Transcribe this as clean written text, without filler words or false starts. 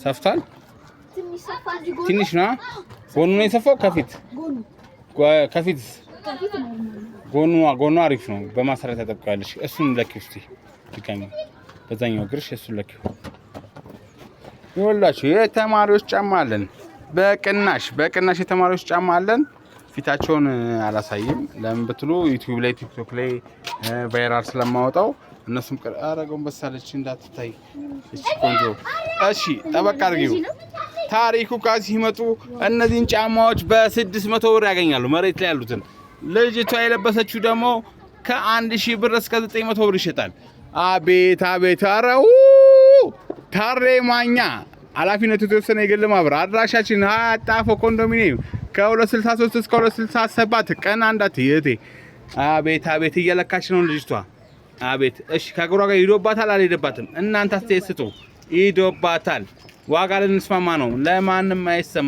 ሰፍቷል ትንሽ ነው ጎኑ ነው የሰፋው ከፊት ጎኑ አሪፍ ነው በማሰሪያ ተጠብቃለሽ እሱን ለኪው እስቲ ድጋሚ በዛኛው ግርሽ እሱን ለኪው ይወላችሁ የተማሪዎች ጫማ አለን በቅናሽ የተማሪዎች ጫማ አለን ፊታቸውን አላሳይም ለምን ብትሉ ዩቲዩብ ላይ ቲክቶክ ላይ ቫይራል ስለማወጣው እነሱም አረጋውን በሳለች እንዳትታይ እሺ ቆንጆ እሺ ጠበቅ አድርጊው ታሪኩ ካዚህ ይመጡ እነዚህን ጫማዎች በ600 ብር ያገኛሉ መሬት ላይ ያሉትን ልጅቷ የለበሰችው ደግሞ ከ1000 ብር እስከ 900 ብር ይሸጣል አቤት አረው ታሬ ማኛ ኃላፊነቱ የተወሰነ የግል ማህበር አድራሻችን አጣፎ ኮንዶሚኒየም ከ263 እስከ 267 ቀን አንዳት ይሄ አቤት እየለካች ነው ልጅቷ አቤት እሺ ከግሯ ጋር ይዶባታል አልሄደባትም እናንተ አስተያየት ስጡ ይዶባታል ዋጋ ልንስማማ ነው ለማንም አይሰማ